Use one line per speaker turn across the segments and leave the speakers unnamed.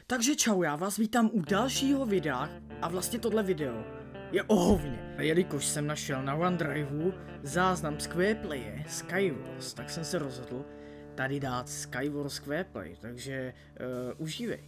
Takže čau, já vás vítám u dalšího videa a vlastně tohle video je o hovně. Jelikož jsem našel na OneDriveu záznam Squareplaye Skywars, tak jsem se rozhodl tady dát Skywars Squareplay, takže užívej.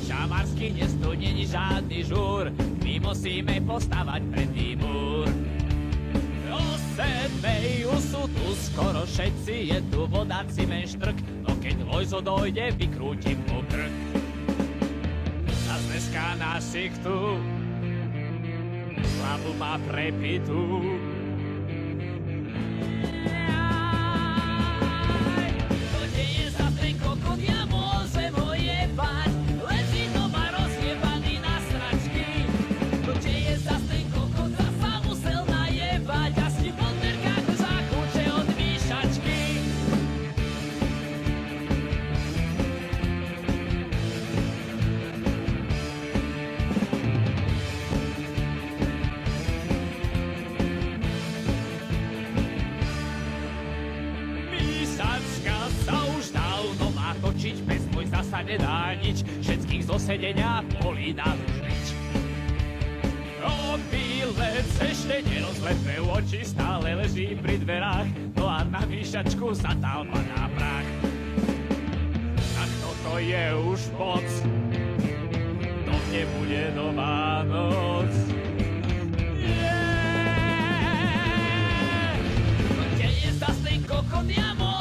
Čamarsky dnes tu není žádny žúr, my musíme postavať pevný múr. O 7 už sú tu skoro všetci, je tu vodáci menštrk, no keď Lojzo dojde, vykrútim mu krk. A dneska našich tu hlavu má prepitú. To nie je za ten kokot, ja môžem ho jebať. Bez môj zasa nedá nič, všetkých zo sedenia bolí náružnič. Opilec ešte nerozlepil oči, stále leží pri dverách, no a na výšačku zatál padá prach. Tak toto je už moc, to mne bude nová noc. Kde je zas ten kokot, ja môžem